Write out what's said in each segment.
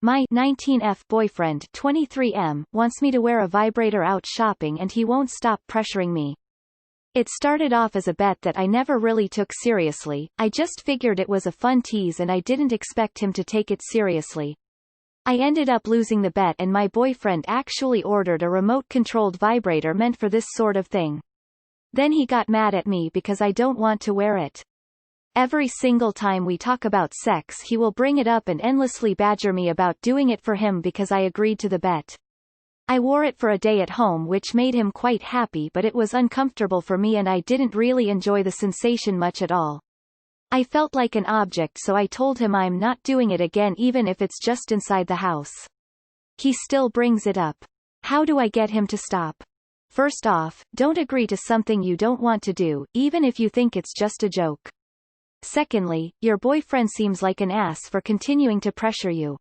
My 19F boyfriend 23M wants me to wear a vibrator out shopping and he won't stop pressuring me. It started off as a bet that I never really took seriously. I just figured it was a fun tease and I didn't expect him to take it seriously. I ended up losing the bet and my boyfriend actually ordered a remote-controlled vibrator meant for this sort of thing. Then he got mad at me because I don't want to wear it. Every single time we talk about sex he will bring it up and endlessly badger me about doing it for him because I agreed to the bet. I wore it for a day at home which made him quite happy, but it was uncomfortable for me and I didn't really enjoy the sensation much at all. I felt like an object, so I told him I'm not doing it again even if it's just inside the house. He still brings it up. How do I get him to stop? First off, don't agree to something you don't want to do, even if you think it's just a joke. Secondly, your boyfriend seems like an ass for continuing to pressure you.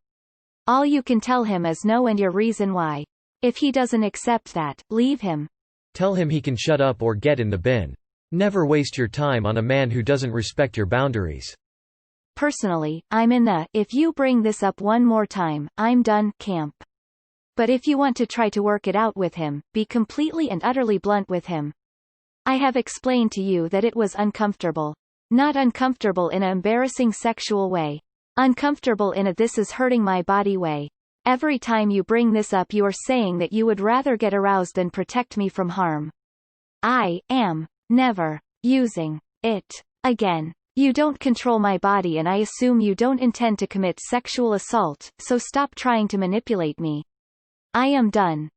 All you can tell him is no and your reason why. If he doesn't accept that, leave him. Tell him he can shut up or get in the bin. Never waste your time on a man who doesn't respect your boundaries. Personally, I'm in the "if you bring this up one more time, I'm done" camp. But if you want to try to work it out with him, be completely and utterly blunt with him. I have explained to you that it was uncomfortable. Not uncomfortable in an embarrassing sexual way. Uncomfortable in a "this is hurting my body" way. Every time you bring this up you are saying that you would rather get aroused than protect me from harm. I am never using it again. You don't control my body and I assume you don't intend to commit sexual assault, so stop trying to manipulate me. I am done.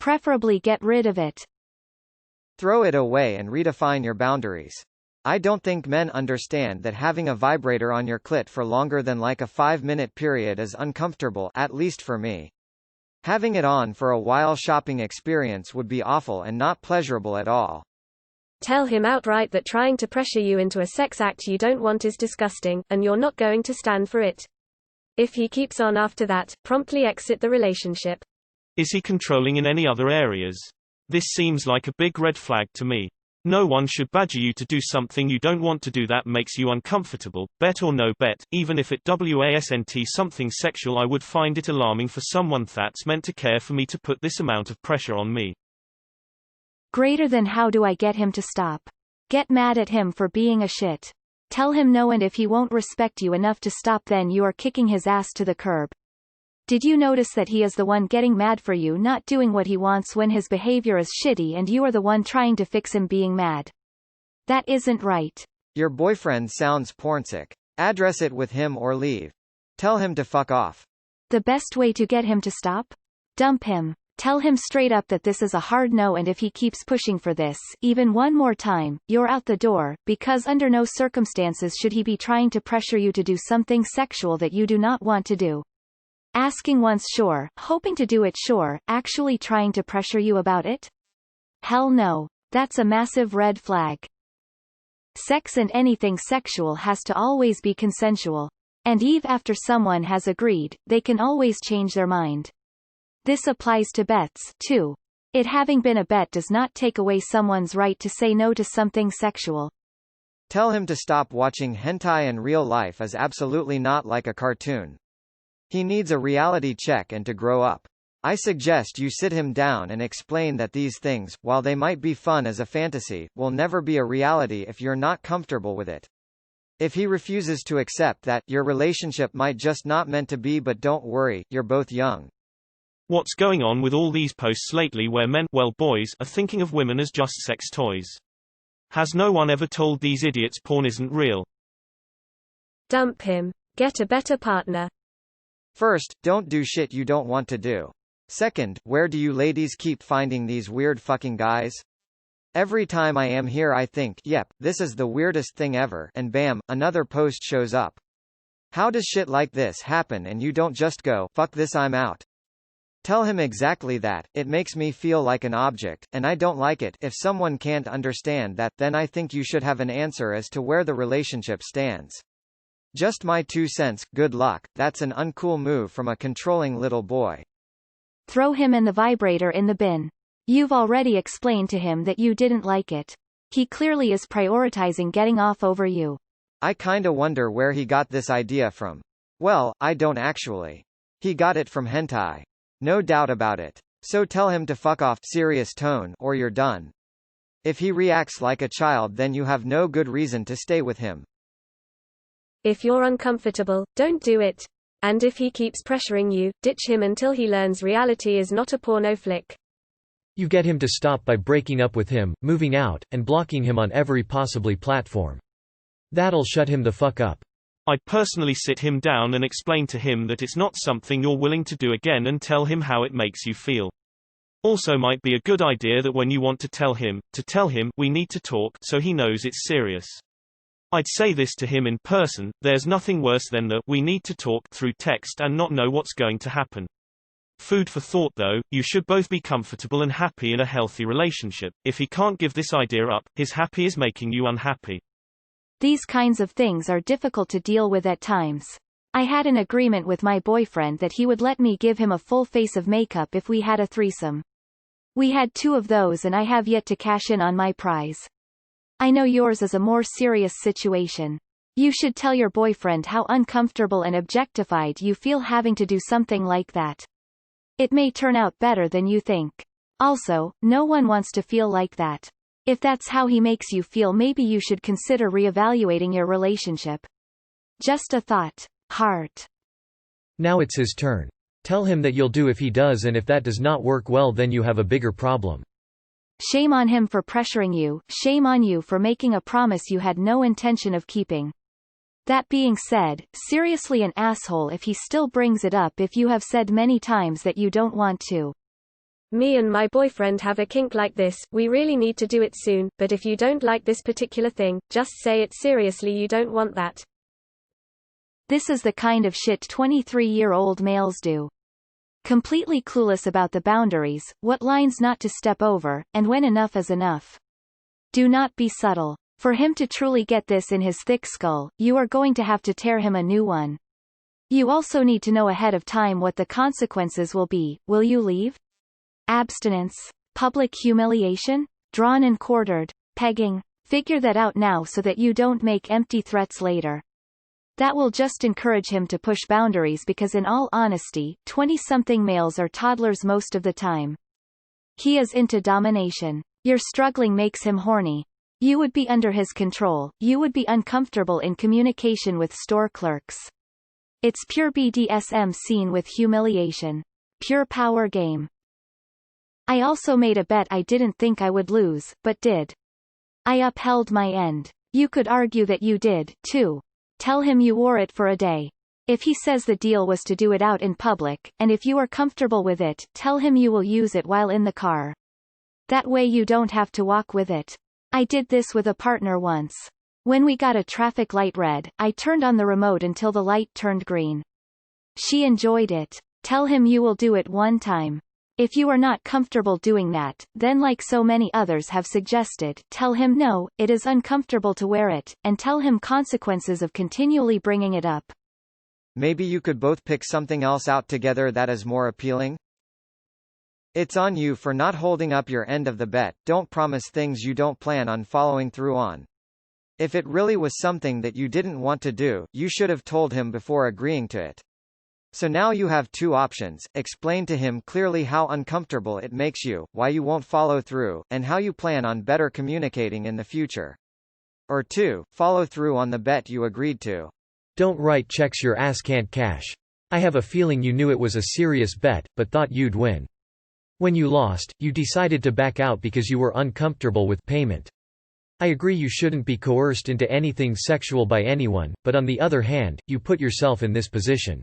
Preferably get rid of it. Throw it away and redefine your boundaries. I don't think men understand that having a vibrator on your clit for longer than like a 5-minute period is uncomfortable, at least for me. Having it on for a while shopping experience would be awful and not pleasurable at all. Tell him outright that trying to pressure you into a sex act you don't want is disgusting, and you're not going to stand for it. If he keeps on after that, promptly exit the relationship. Is he controlling in any other areas? This seems like a big red flag to me. No one should badger you to do something you don't want to do that makes you uncomfortable. Bet or no bet, even if it wasn't something sexual, I would find it alarming for someone that's meant to care for me to put this amount of pressure on me. Greater than how do I get him to stop? Get mad at him for being a shit. Tell him no, and if he won't respect you enough to stop then you are kicking his ass to the curb. Did you notice that he is the one getting mad for you not doing what he wants when his behavior is shitty and you are the one trying to fix him being mad? That isn't right. Your boyfriend sounds pornsick. Address it with him or leave. Tell him to fuck off. The best way to get him to stop? Dump him. Tell him straight up that this is a hard no and if he keeps pushing for this, even one more time, you're out the door, because under no circumstances should he be trying to pressure you to do something sexual that you do not want to do. Asking once sure, hoping to do it sure, actually trying to pressure you about it? Hell no. That's a massive red flag. Sex and anything sexual has to always be consensual. And even after someone has agreed, they can always change their mind. This applies to bets, too. It having been a bet does not take away someone's right to say no to something sexual. Tell him to stop watching hentai, and real life is absolutely not like a cartoon. He needs a reality check and to grow up. I suggest you sit him down and explain that these things, while they might be fun as a fantasy, will never be a reality if you're not comfortable with it. If he refuses to accept that, your relationship might just not meant to be, but don't worry, you're both young. What's going on with all these posts lately where men, well boys, are thinking of women as just sex toys? Has no one ever told these idiots porn isn't real? Dump him. Get a better partner. First, don't do shit you don't want to do. Second, where do you ladies keep finding these weird fucking guys? Every time I am here I think, yep, this is the weirdest thing ever, and bam, another post shows up. How does shit like this happen and you don't just go, fuck this, I'm out? Tell him exactly that. It makes me feel like an object, and I don't like it. If someone can't understand that, then I think you should have an answer as to where the relationship stands. Just my 2 cents, good luck. That's an uncool move from a controlling little boy. Throw him and the vibrator in the bin. You've already explained to him that you didn't like it. He clearly is prioritizing getting off over you. I kinda wonder where he got this idea from. Well, I don't actually. He got it from hentai. No doubt about it. So tell him to fuck off, serious tone, or you're done. If he reacts like a child, then you have no good reason to stay with him. If you're uncomfortable, don't do it. And if he keeps pressuring you, ditch him until he learns reality is not a porno flick. You get him to stop by breaking up with him, moving out, and blocking him on every possibly platform. That'll shut him the fuck up. I'd personally sit him down and explain to him that it's not something you're willing to do again and tell him how it makes you feel. Also might be a good idea that when you want to tell him, we need to talk, so he knows it's serious. I'd say this to him in person, there's nothing worse than the we need to talk through text and not know what's going to happen. Food for thought though, you should both be comfortable and happy in a healthy relationship. If he can't give this idea up, his happy is making you unhappy. These kinds of things are difficult to deal with at times. I had an agreement with my boyfriend that he would let me give him a full face of makeup if we had a threesome. We had 2 of those and I have yet to cash in on my prize. I know yours is a more serious situation. You should tell your boyfriend how uncomfortable and objectified you feel having to do something like that. It may turn out better than you think. Also, no one wants to feel like that. If that's how he makes you feel, maybe you should consider reevaluating your relationship. Just a thought. Heart. Now it's his turn. Tell him that you'll do if he does, and if that does not work well, then you have a bigger problem. Shame on him for pressuring you, shame on you for making a promise you had no intention of keeping. That being said, seriously an asshole if he still brings it up if you have said many times that you don't want to. Me and my boyfriend have a kink like this, we really need to do it soon, but if you don't like this particular thing, just say it seriously, you don't want that. This is the kind of shit 23-year-old males do. Completely clueless about the boundaries, what lines not to step over, and when enough is enough. Do not be subtle. For him to truly get this in his thick skull, you are going to have to tear him a new one. You also need to know ahead of time what the consequences will be. Will you leave? Abstinence? Public humiliation? Drawn and quartered? Pegging? Figure that out now so that you don't make empty threats later. That will just encourage him to push boundaries because in all honesty, 20-something males are toddlers most of the time. He is into domination. Your struggling makes him horny. You would be under his control, you would be uncomfortable in communication with store clerks. It's pure BDSM seen with humiliation. Pure power game. I also made a bet I didn't think I would lose, but did. I upheld my end. You could argue that you did, too. Tell him you wore it for a day. If he says the deal was to do it out in public, and if you are comfortable with it, tell him you will use it while in the car. That way you don't have to walk with it. I did this with a partner once. When we got a traffic light red, I turned on the remote until the light turned green. She enjoyed it. Tell him you will do it one time. If you are not comfortable doing that, then like so many others have suggested, tell him no, it is uncomfortable to wear it, and tell him consequences of continually bringing it up. Maybe you could both pick something else out together that is more appealing? It's on you for not holding up your end of the bet. Don't promise things you don't plan on following through on. If it really was something that you didn't want to do, you should have told him before agreeing to it. So now you have 2 options: explain to him clearly how uncomfortable it makes you, why you won't follow through, and how you plan on better communicating in the future. Or 2, follow through on the bet you agreed to. Don't write checks your ass can't cash. I have a feeling you knew it was a serious bet, but thought you'd win. When you lost, you decided to back out because you were uncomfortable with payment. I agree you shouldn't be coerced into anything sexual by anyone, but on the other hand, you put yourself in this position.